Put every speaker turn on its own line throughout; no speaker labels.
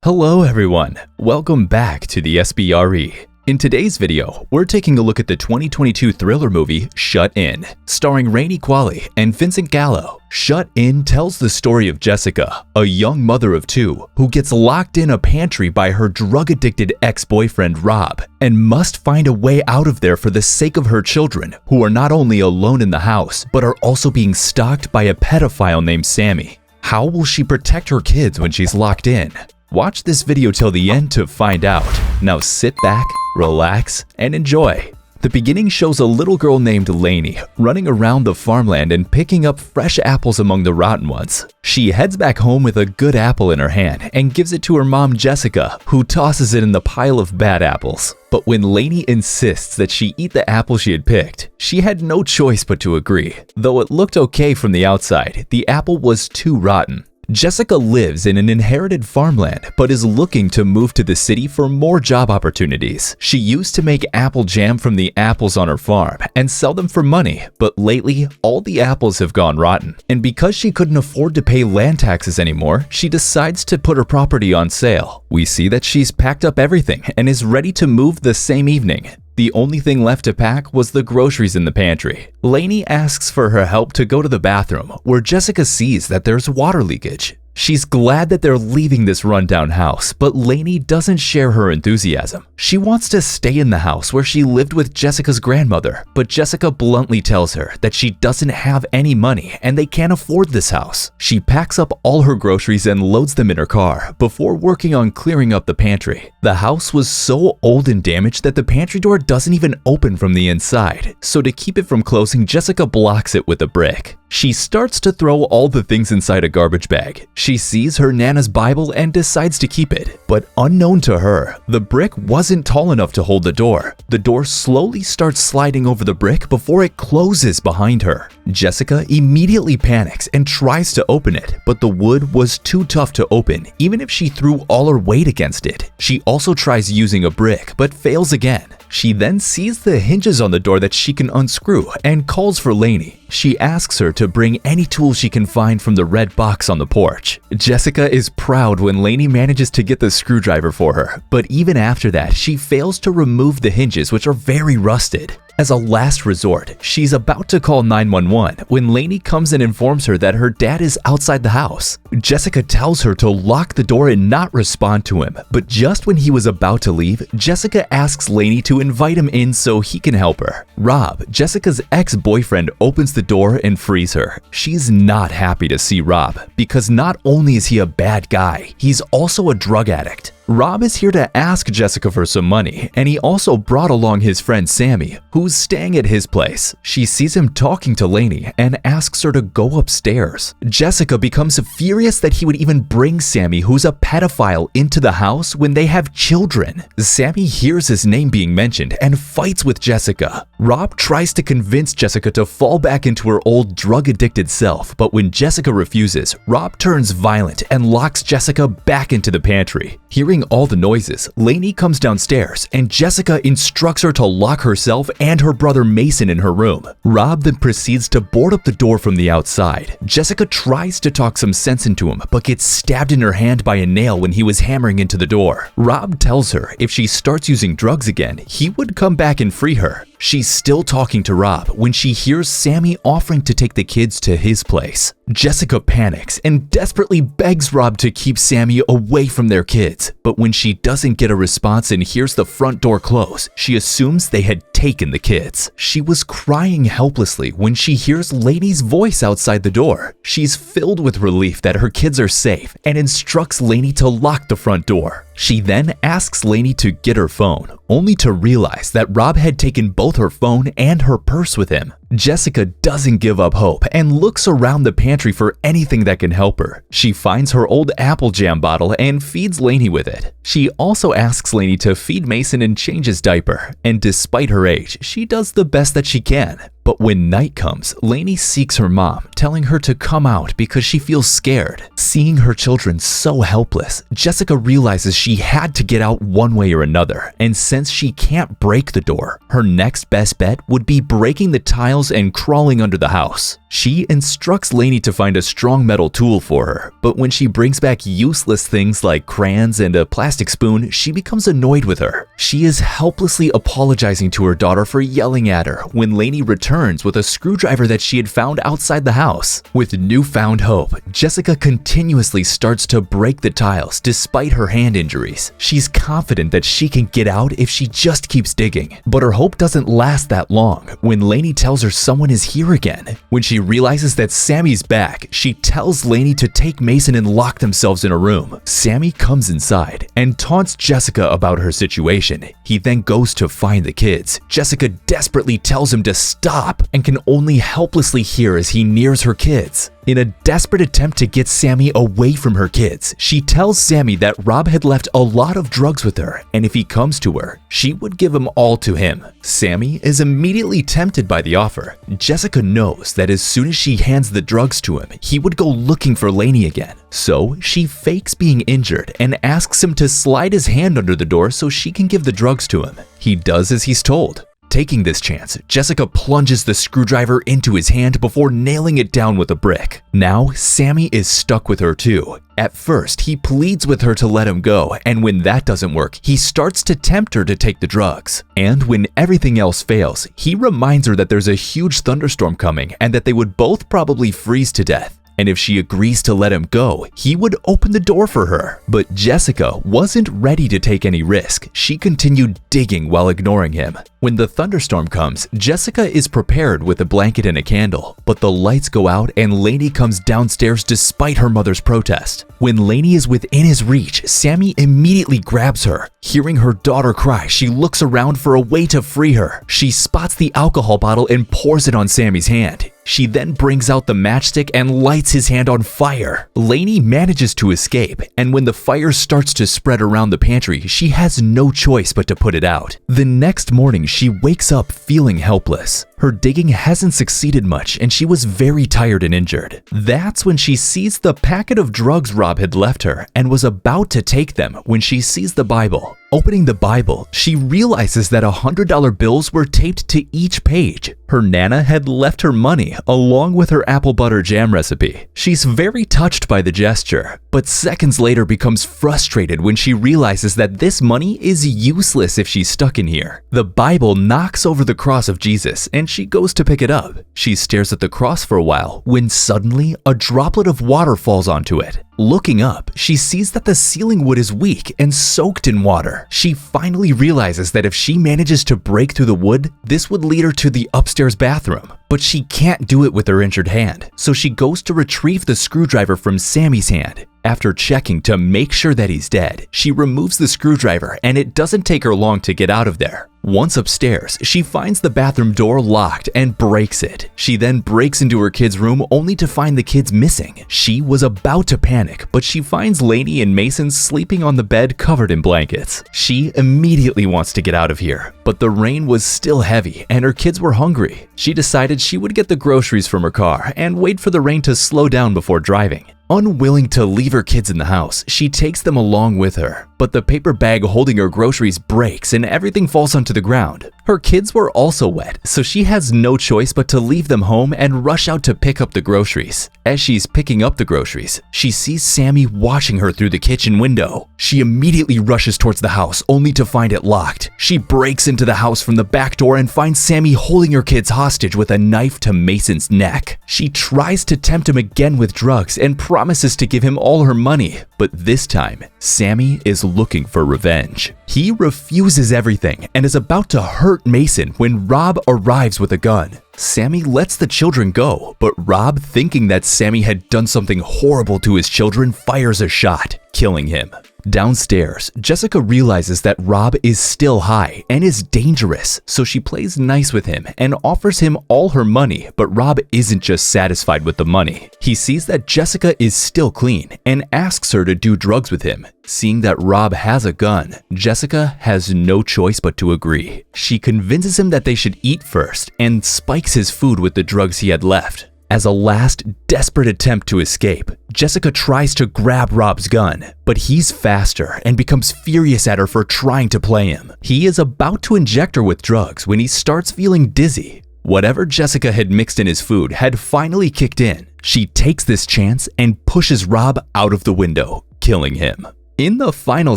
Hello everyone, welcome back to the SBRE. In today's video, we're taking a look at the 2022 thriller movie Shut In, starring Rainey, Qualley, and Vincent Gallo. Shut In tells the story of Jessica, a young mother of two who gets locked in a pantry by her drug-addicted ex-boyfriend Rob and must find a way out of there for the sake of her children, who are not only alone in the house, but are also being stalked by a pedophile named Sammy. How will she protect her kids when she's locked in? Watch this video till the end to find out. Now sit back, relax, and enjoy. The beginning shows a little girl named Rainey running around the farmland and picking up fresh apples among the rotten ones. She heads back home with a good apple in her hand and gives it to her mom Jessica, who tosses it in the pile of bad apples. But when Rainey insists that she eat the apple she had picked, she had no choice but to agree. Though it looked okay from the outside, the apple was too rotten. Jessica lives in an inherited farmland but is looking to move to the city for more job opportunities. She used to make apple jam from the apples on her farm and sell them for money, but lately all the apples have gone rotten. And because she couldn't afford to pay land taxes anymore, she decides to put her property on sale. We see that she's packed up everything and is ready to move the same evening. The only thing left to pack was the groceries in the pantry. Rainey asks for her help to go to the bathroom, where Jessica sees that there's water leakage. She's glad that they're leaving this rundown house, but Rainey doesn't share her enthusiasm. She wants to stay in the house where she lived with Jessica's grandmother, but Jessica bluntly tells her that she doesn't have any money and they can't afford this house. She packs up all her groceries and loads them in her car before working on clearing up the pantry. The house was so old and damaged that the pantry door doesn't even open from the inside, so to keep it from closing, Jessica blocks it with a brick. She starts to throw all the things inside a garbage bag. She sees her Nana's Bible and decides to keep it. But unknown to her, the brick wasn't tall enough to hold the door. The door slowly starts sliding over the brick before it closes behind her. Jessica immediately panics and tries to open it, but the wood was too tough to open, even if she threw all her weight against it. She also tries using a brick, but fails again. She then sees the hinges on the door that she can unscrew and calls for Rainey. She asks her to bring any tools she can find from the red box on the porch. Jessica is proud when Rainey manages to get the screwdriver for her, but even after that, she fails to remove the hinges, which are very rusted. As a last resort, she's about to call 911 when Rainey comes and informs her that her dad is outside the house. Jessica tells her to lock the door and not respond to him, but just when he was about to leave, Jessica asks Rainey to invite him in so he can help her. Rob, Jessica's ex-boyfriend, opens the door and frees her. She's not happy to see Rob because not only is he a bad guy, he's also a drug addict. Rob is here to ask Jessica for some money, and he also brought along his friend Sammy, who's staying at his place. She sees him talking to Rainey and asks her to go upstairs. Jessica becomes furious that he would even bring Sammy, who's a pedophile, into the house when they have children. Sammy hears his name being mentioned and fights with Jessica. Rob tries to convince Jessica to fall back into her old drug-addicted self, but when Jessica refuses, Rob turns violent and locks Jessica back into the pantry. Hearing all the noises, Rainey comes downstairs and Jessica instructs her to lock herself and her brother Mason in her room. Rob then proceeds to board up the door from the outside. Jessica tries to talk some sense into him but gets stabbed in her hand by a nail when he was hammering into the door. Rob tells her if she starts using drugs again, he would come back and free her. She's still talking to Rob when she hears Sammy offering to take the kids to his place. Jessica panics and desperately begs Rob to keep Sammy away from their kids, but when she doesn't get a response and hears the front door close, she assumes they had taken the kids. She was crying helplessly when she hears Rainey's voice outside the door. She's filled with relief that her kids are safe and instructs Rainey to lock the front door. She then asks Rainey to get her phone, only to realize that Rob had taken both her phone and her purse with him. Jessica doesn't give up hope and looks around the pantry for anything that can help her. She finds her old apple jam bottle and feeds Rainey with it. She also asks Rainey to feed Mason and change his diaper, and despite her age, she does the best that she can. But when night comes, Lainey seeks her mom, telling her to come out because she feels scared. Seeing her children so helpless, Jessica realizes she had to get out one way or another, and since she can't break the door, her next best bet would be breaking the tiles and crawling under the house. She instructs Lainey to find a strong metal tool for her, but when she brings back useless things like crayons and a plastic spoon, she becomes annoyed with her. She is helplessly apologizing to her daughter for yelling at her when Lainey returns with a screwdriver that she had found outside the house. With newfound hope, Jessica continuously starts to break the tiles despite her hand injuries. She's confident that she can get out if she just keeps digging, but her hope doesn't last that long when Lainey tells her someone is here again. When she realizes that Sammy's back, she tells Lainey to take Mason and lock themselves in a room. Sammy comes inside and taunts Jessica about her situation. He then goes to find the kids. Jessica desperately tells him to stop and can only helplessly hear as he nears her kids. In a desperate attempt to get Sammy away from her kids, she tells Sammy that Rob had left a lot of drugs with her, and if he comes to her, she would give them all to him. Sammy is immediately tempted by the offer. Jessica knows that as soon as she hands the drugs to him, he would go looking for Lainey again. So she fakes being injured and asks him to slide his hand under the door so she can give the drugs to him. He does as he's told. Taking this chance, Jessica plunges the screwdriver into his hand before nailing it down with a brick. Now, Sammy is stuck with her too. At first, he pleads with her to let him go, and when that doesn't work, he starts to tempt her to take the drugs. And when everything else fails, he reminds her that there's a huge thunderstorm coming and that they would both probably freeze to death. And if she agrees to let him go, he would open the door for her. But Jessica wasn't ready to take any risk. She continued digging while ignoring him. When the thunderstorm comes, Jessica is prepared with a blanket and a candle, but the lights go out and Lainey comes downstairs despite her mother's protest. When Lainey is within his reach, Sammy immediately grabs her. Hearing her daughter cry, she looks around for a way to free her. She spots the alcohol bottle and pours it on Sammy's hand. She then brings out the matchstick and lights his hand on fire. Lainey manages to escape, and when the fire starts to spread around the pantry, she has no choice but to put it out. The next morning, she wakes up feeling helpless. Her digging hasn't succeeded much, and she was very tired and injured. That's when she sees the packet of drugs Rob had left her and was about to take them when she sees the Bible. Opening the Bible, she realizes that $100 bills were taped to each page. Her Nana had left her money along with her apple butter jam recipe. She's very touched by the gesture, but seconds later becomes frustrated when she realizes that this money is useless if she's stuck in here. The Bible knocks over the cross of Jesus and she goes to pick it up. She stares at the cross for a while when suddenly a droplet of water falls onto it. Looking up, she sees that the ceiling wood is weak and soaked in water. She finally realizes that if she manages to break through the wood, this would lead her to the upstairs bathroom. But she can't do it with her injured hand, so she goes to retrieve the screwdriver from Sammy's hand. After checking to make sure that he's dead, she removes the screwdriver and it doesn't take her long to get out of there. Once upstairs, she finds the bathroom door locked and breaks it. She then breaks into her kids' room only to find the kids missing. She was about to panic, but she finds Lainey and Mason sleeping on the bed covered in blankets. She immediately wants to get out of here, but the rain was still heavy and her kids were hungry. She decided she would get the groceries from her car and wait for the rain to slow down before driving. Unwilling to leave her kids in the house, she takes them along with her, but the paper bag holding her groceries breaks and everything falls onto the ground. Her kids were also wet, so she has no choice but to leave them home and rush out to pick up the groceries. As she's picking up the groceries, she sees Sammy watching her through the kitchen window. She immediately rushes towards the house only to find it locked. She breaks into the house from the back door and finds Sammy holding her kids hostage with a knife to Mason's neck. She tries to tempt him again with drugs and promises to give him all her money, but this time, Sammy is looking for revenge. He refuses everything and is about to hurt Mason when Rob arrives with a gun. Sammy lets the children go, but Rob, thinking that Sammy had done something horrible to his children, fires a shot, killing him. Downstairs, Jessica realizes that Rob is still high and is dangerous, so she plays nice with him and offers him all her money, but Rob isn't just satisfied with the money. He sees that Jessica is still clean and asks her to do drugs with him. Seeing that Rob has a gun, Jessica has no choice but to agree. She convinces him that they should eat first and spikes his food with the drugs he had left. As a last, desperate attempt to escape, Jessica tries to grab Rob's gun, but he's faster and becomes furious at her for trying to play him. He is about to inject her with drugs when he starts feeling dizzy. Whatever Jessica had mixed in his food had finally kicked in. She takes this chance and pushes Rob out of the window, killing him. In the final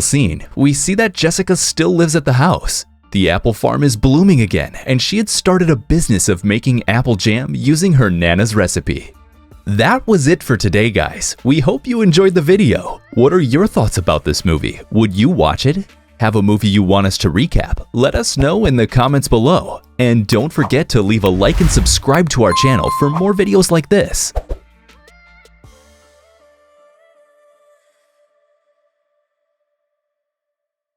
scene, we see that Jessica still lives at the house. The apple farm is blooming again, and she had started a business of making apple jam using her Nana's recipe. That was it for today, guys. We hope you enjoyed the video. What are your thoughts about this movie? Would you watch it? Have a movie you want us to recap? Let us know in the comments below. And don't forget to leave a like and subscribe to our channel for more videos like this.